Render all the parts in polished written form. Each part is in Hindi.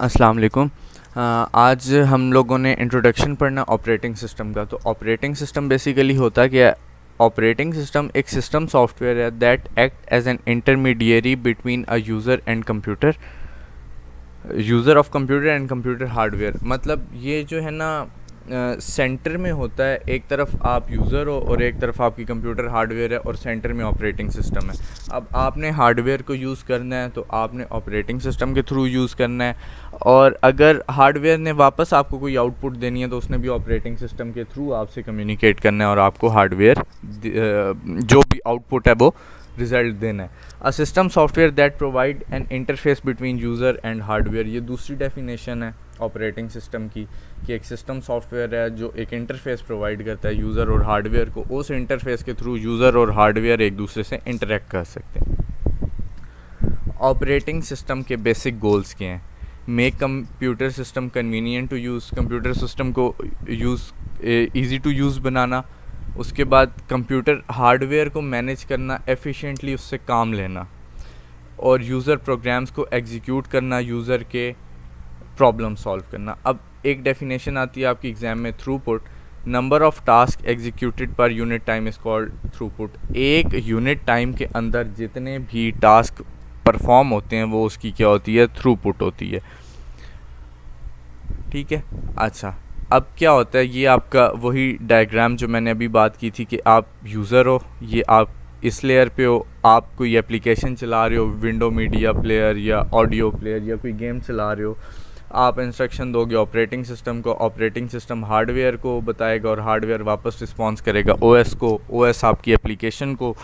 अस्सलाम वालेकुम। आज हम लोगों ने इंट्रोडक्शन पढ़ना ऑपरेटिंग सिस्टम का। तो ऑपरेटिंग सिस्टम बेसिकली होता क्या है? ऑपरेटिंग सिस्टम एक सिस्टम सॉफ्टवेयर है that act as an intermediary between a user and computer, user of computer and computer hardware. मतलब ये जो है ना सेंटर में होता है, एक तरफ आप यूज़र हो और एक तरफ आपकी कंप्यूटर हार्डवेयर है और सेंटर में ऑपरेटिंग सिस्टम है। अब आपने हार्डवेयर को यूज़ करना है तो आपने ऑपरेटिंग सिस्टम के थ्रू यूज़ करना है, और अगर हार्डवेयर ने वापस आपको कोई आउटपुट देनी है तो उसने भी ऑपरेटिंग सिस्टम के थ्रू आपसे कम्युनिकेट करना है और आपको हार्डवेयर जो भी आउटपुट है वो रिजल्ट देना है। A system software that provide an interface between user and hardware, ये दूसरी डेफिनेशन है ऑपरेटिंग सिस्टम की, कि एक सिस्टम सॉफ्टवेयर है जो एक इंटरफेस प्रोवाइड करता है यूज़र और हार्डवेयर को। उस इंटरफेस के थ्रू यूज़र और हार्डवेयर एक दूसरे से इंटरेक्ट कर सकते हैं। ऑपरेटिंग सिस्टम के बेसिक गोल्स क्या हैं? Make computer system convenient to use, computer system को ईज़ी टू यूज़ बनाना। उसके बाद कंप्यूटर हार्डवेयर को मैनेज करना, एफिशिएंटली उससे काम लेना, और यूज़र प्रोग्राम्स को एग्जीक्यूट करना, यूज़र के प्रॉब्लम सॉल्व करना। अब एक डेफिनेशन आती है आपकी एग्ज़ाम में, throughput. Number of task executed per unit time is called throughput. एक यूनिट टाइम के अंदर जितने भी टास्क परफॉर्म होते हैं वो उसकी क्या होती है? थ्रूपुट होती है। ठीक है, अच्छा अब क्या होता है, ये आपका वही डायग्राम जो मैंने अभी बात की थी कि आप यूज़र हो, ये आप इस लेयर पे हो, आप कोई एप्लीकेशन चला रहे हो, विंडो मीडिया प्लेयर या ऑडियो प्लेयर या कोई गेम चला रहे हो। आप इंस्ट्रक्शन दोगे ऑपरेटिंग सिस्टम को, ऑपरेटिंग सिस्टम हार्डवेयर को बताएगा और हार्डवेयर वापस रिस्पॉन्स करेगा ओएस को, ओएस आपकी एप्लीकेशन को,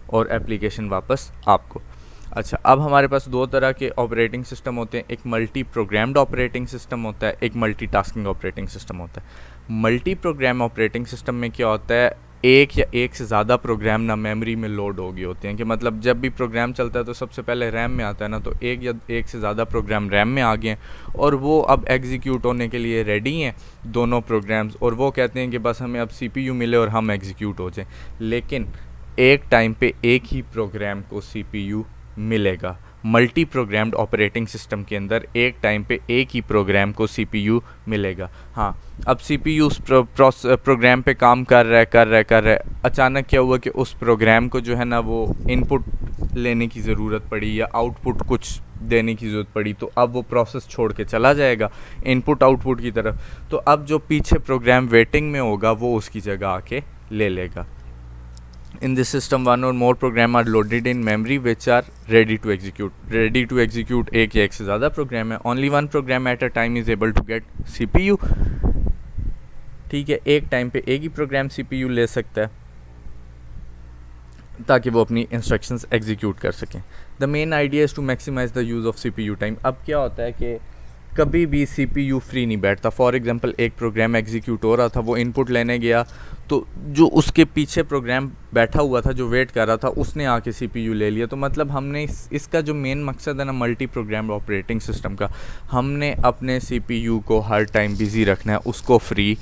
और एप्लीकेशन वापस आपको। अच्छा, अब हमारे पास दो तरह के ऑपरेटिंग सिस्टम होते हैं, एक मल्टी प्रोग्राम्ड ऑपरेटिंग सिस्टम होता है, एक मल्टी टास्किंग ऑपरेटिंग सिस्टम होता है। मल्टी प्रोग्राम ऑपरेटिंग सिस्टम में क्या होता है, एक या एक से ज़्यादा प्रोग्राम ना मेमोरी में लोड हो गए होते हैं, कि मतलब जब भी प्रोग्राम चलता है तो सबसे पहले रैम में आता है ना, तो एक या एक से ज़्यादा प्रोग्राम रैम में आ गए हैं और वो अब एग्जीक्यूट होने के लिए रेडी हैं दोनों प्रोग्राम्स, और वो कहते हैं कि बस हमें अब सीपीयू मिले और हम एग्जीक्यूट हो जाएं। लेकिन एक टाइम पे एक ही प्रोग्राम को सीपीयू मिलेगा। मल्टी प्रोग्राम्ड ऑपरेटिंग सिस्टम के अंदर एक टाइम पे एक ही प्रोग्राम को सीपीयू मिलेगा। हाँ, अब सीपीयू उस प्रोग्राम पे काम कर रहा है, अचानक क्या हुआ कि उस प्रोग्राम को जो है ना वो इनपुट लेने की ज़रूरत पड़ी या आउटपुट कुछ देने की ज़रूरत पड़ी, तो अब वो प्रोसेस छोड़ के चला जाएगा इनपुट आउटपुट की तरफ। तो अब जो पीछे प्रोग्राम वेटिंग में होगा वो उसकी जगह आके ले लेगा। In this system, one or more program are loaded in memory which are ready to execute. Ready to execute एक या एक से ज़्यादा प्रोग्राम है। Only one program at a time is able to get CPU. ठीक है, एक टाइम पे एक ही प्रोग्राम CPU ले सकता है ताकि वो अपनी इंस्ट्रक्शंस एग्जीक्यूट कर सकें। The main idea is to maximize the use of CPU time. अब क्या होता है कि कभी भी CPU फ्री नहीं बैठता। फॉर एग्जांपल, एक प्रोग्राम एग्जीक्यूट हो रहा था, वो इनपुट लेने गया तो जो उसके पीछे प्रोग्राम बैठा हुआ था जो वेट कर रहा था उसने आके CPU ले लिया। तो मतलब हमने इसका जो मेन मकसद है ना मल्टी प्रोग्राम ऑपरेटिंग सिस्टम का, हमने अपने CPU को हर टाइम बिज़ी रखना है, उसको फ्री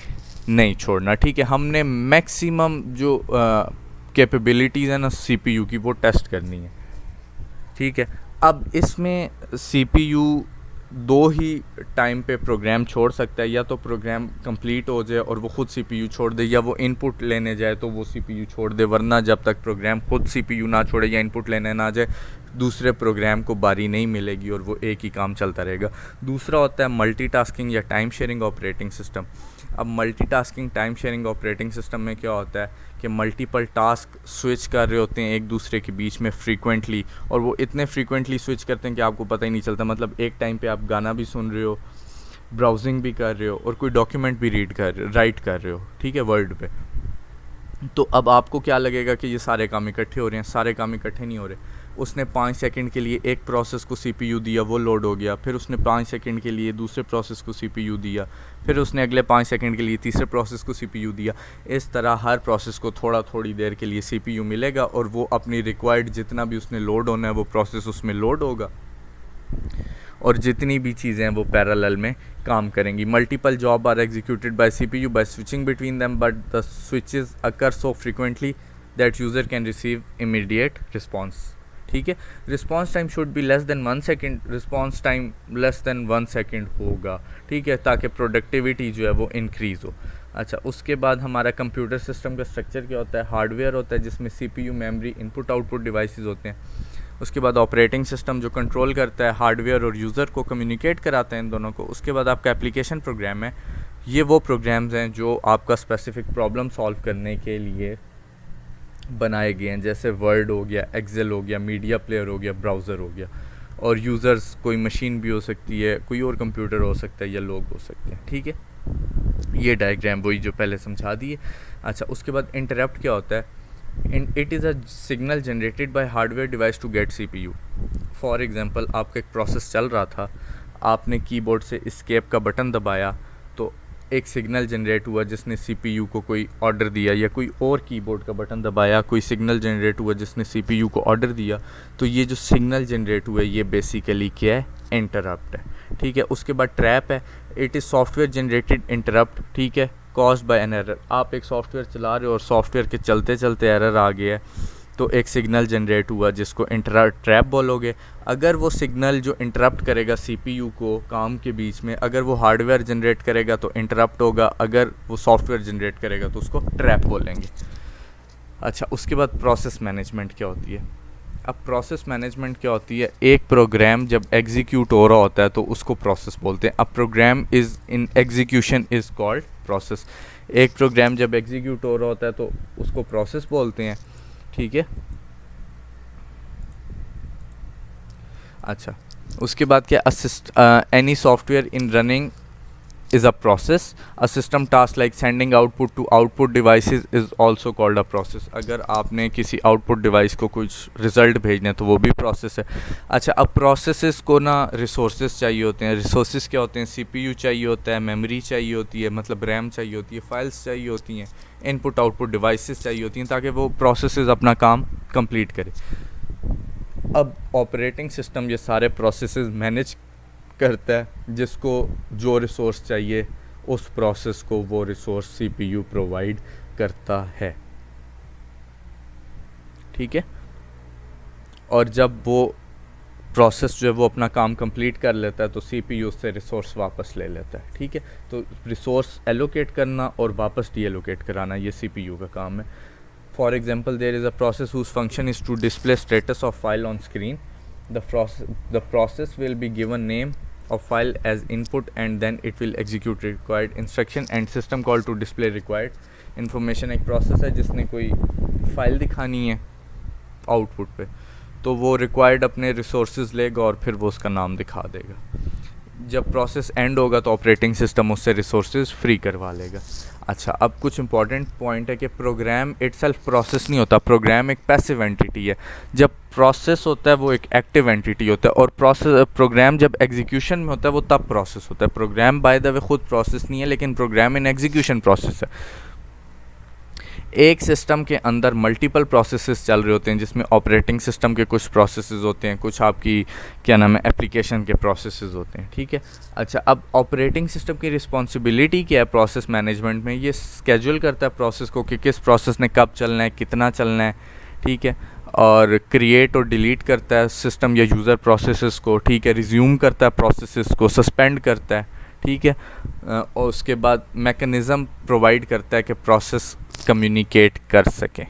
नहीं छोड़ना। ठीक है, हमने मैक्सिमम जो कैपेबिलिटीज़ है ना CPU की वो टेस्ट करनी है। ठीक है, अब इसमें CPU दो ही टाइम पे प्रोग्राम छोड़ सकता है, या तो प्रोग्राम कंप्लीट हो जाए और वो खुद CPU छोड़ दे, या वो इनपुट लेने जाए तो वो CPU छोड़ दे, वरना जब तक प्रोग्राम खुद CPU ना छोड़े या इनपुट लेने ना जाए दूसरे प्रोग्राम को बारी नहीं मिलेगी और वो एक ही काम चलता रहेगा। दूसरा होता है मल्टीटास्किंग या टाइम शेयरिंग ऑपरेटिंग सिस्टम। अब multitasking time sharing operating system में क्या होता है कि मल्टीपल टास्क स्विच कर रहे होते हैं एक दूसरे के बीच में फ्रीक्वेंटली, और वो इतने फ्रीक्वेंटली स्विच करते हैं कि आपको पता ही नहीं चलता। मतलब एक टाइम पे आप गाना भी सुन रहे हो, ब्राउजिंग भी कर रहे हो, और कोई डॉक्यूमेंट भी राइट कर रहे हो, ठीक है, वर्ड पे। तो अब आपको क्या लगेगा कि ये सारे काम इकट्ठे हो रहे हैं, सारे काम इकट्ठे नहीं हो रहे। उसने 5 सेकंड के लिए एक प्रोसेस को CPU दिया, वो लोड हो गया, फिर उसने 5 सेकंड के लिए दूसरे प्रोसेस को CPU दिया, फिर उसने अगले 5 सेकंड के लिए तीसरे प्रोसेस को CPU दिया। इस तरह हर प्रोसेस को थोड़ी देर के लिए CPU मिलेगा और वो अपनी रिक्वायर्ड जितना भी उसने लोड होना है वो प्रोसेस उसमें लोड होगा, और जितनी भी चीज़ें हैं वो पैरेलल में काम करेंगी। Multiple job are executed by CPU by switching between them, but the switches occur so frequently that user can receive immediate response. ठीक है। Response time should be less than 1 second, response time less than 1 second होगा, ठीक है, ताकि प्रोडक्टिविटी जो है वो इंक्रीज़ हो। अच्छा, उसके बाद हमारा कंप्यूटर सिस्टम का स्ट्रक्चर क्या होता है? हार्डवेयर होता है जिसमें CPU, memory, input output devices होते हैं। उसके बाद ऑपरेटिंग सिस्टम जो कंट्रोल करता है हार्डवेयर और यूज़र को, कम्युनिकेट कराते हैं इन दोनों को। उसके बाद आपका एप्लीकेशन प्रोग्राम है, ये वो प्रोग्राम्स हैं जो आपका स्पेसिफिक प्रॉब्लम सॉल्व करने के लिए बनाए गए हैं, जैसे वर्ड हो गया, एक्सेल हो गया, मीडिया प्लेयर हो गया, ब्राउज़र हो गया। और यूज़र्स कोई मशीन भी हो सकती है, कोई और कंप्यूटर हो सकता है, या लोग हो सकते हैं, ठीक है। ये डायग्राम वही जो पहले समझा दिए। अच्छा, उसके बाद इंटरप्ट क्या होता है? It is a signal generated by hardware device to get CPU। For example, आपका एक प्रोसेस चल रहा था, आपने कीबोर्ड से एस्केप का बटन दबाया तो एक सिग्नल जनरेट हुआ जिसने CPU को कोई ऑर्डर दिया, या कोई और कीबोर्ड का बटन दबाया, कोई सिग्नल जनरेट हुआ जिसने CPU को ऑर्डर दिया। तो ये जो सिग्नल जनरेट हुआ है ये बेसिकली क्या है? इंटरप्ट है, ठीक है। उसके बाद ट्रैप है, it is software generated interrupt, ठीक है, कॉज्ड बाय एन एरर। आप एक सॉफ्टवेयर चला रहे हो और सॉफ्टवेयर के चलते चलते एरर आ गया है, तो एक सिग्नल जनरेट हुआ जिसको ट्रैप बोलोगे। अगर वो सिग्नल जो इंटरप्ट करेगा CPU को काम के बीच में, अगर वो हार्डवेयर जनरेट करेगा तो इंटरप्ट होगा, अगर वो सॉफ्टवेयर जनरेट करेगा तो उसको ट्रैप बोलेंगे। अच्छा, उसके बाद प्रोसेस मैनेजमेंट क्या होती है? अब प्रोसेस मैनेजमेंट क्या होती है? एक प्रोग्राम जब एग्जीक्यूट हो रहा होता है तो उसको प्रोसेस बोलते हैं। अब program is in execution is called process. एक प्रोग्राम जब एग्जीक्यूट हो रहा होता है तो उसको प्रोसेस बोलते हैं, ठीक है। अच्छा, उसके बाद क्या? Assist any software in running is a process. A system task like sending output to output devices is also called a process. अगर आपने किसी आउटपुट डिवाइस को कुछ रिज़ल्ट भेजना है तो वो भी प्रोसेस है। अच्छा, अब प्रोसेसेस को ना रिसोर्सेज चाहिए होते हैं। रिसोर्सेज क्या होते हैं? CPU चाहिए होता है, मेमोरी चाहिए होती है, मतलब रैम चाहिए होती है, फाइल्स चाहिए होती हैं, इनपुट आउटपुट डिवाइसेस चाहिए होती हैं ताकि वो प्रोसेसेस अपना काम कंप्लीट करे। अब ऑपरेटिंग सिस्टम ये सारे प्रोसेसेस मैनेज करता है, जिसको जो रिसोर्स चाहिए उस प्रोसेस को वो रिसोर्स CPU प्रोवाइड करता है, ठीक है। और जब वो प्रोसेस जो है वो अपना काम कंप्लीट कर लेता है तो CPU उससे रिसोर्स वापस ले लेता है, ठीक है। तो रिसोर्स एलोकेट करना और वापस डी एलोकेट कराना ये CPU का काम है। For example, there is a process whose function is to display status of file on screen. The process will be given name of file as input and then it will execute required instruction and system call to display required information। एक प्रोसेस है जिसने कोई फाइल दिखानी है आउटपुट पे, तो वो रिक्वायर्ड अपने रिसोर्सेज लेगा और फिर वो उसका नाम दिखा देगा। जब प्रोसेस एंड होगा तो ऑपरेटिंग सिस्टम उससे रिसोर्सेज फ्री करवा लेगा। अच्छा, अब कुछ इंपॉर्टेंट पॉइंट है कि प्रोग्राम इटसेल्फ प्रोसेस नहीं होता, प्रोग्राम एक पैसिव एंटिटी है। जब प्रोसेस होता है वो एक एक्टिव एंटिटी होता है, और प्रोग्राम जब एग्जीक्यूशन में होता है वो तब प्रोसेस होता है। प्रोग्राम बाय द वे खुद प्रोसेस नहीं है, लेकिन प्रोग्राम इन एग्जीक्यूशन प्रोसेस है। एक सिस्टम के अंदर मल्टीपल प्रोसेसेस चल रहे होते हैं, जिसमें ऑपरेटिंग सिस्टम के कुछ प्रोसेसेस होते हैं, कुछ आपकी क्या नाम है एप्लीकेशन के प्रोसेसेस होते हैं, ठीक है। अच्छा, अब ऑपरेटिंग सिस्टम की रिस्पॉन्सिबिलिटी क्या है प्रोसेस मैनेजमेंट में? ये स्केड्यूल करता है प्रोसेस को कि किस प्रोसेस ने कब चलना है, कितना चलना है, ठीक है। और क्रिएट और डिलीट करता है सिस्टम या यूज़र प्रोसेसेस को, ठीक है। रिज्यूम करता है प्रोसेसेस को, सस्पेंड करता है, ठीक है। और उसके बाद मैकेनिज़्म प्रोवाइड करता है कि प्रोसेस कम्युनिकेट कर सकें।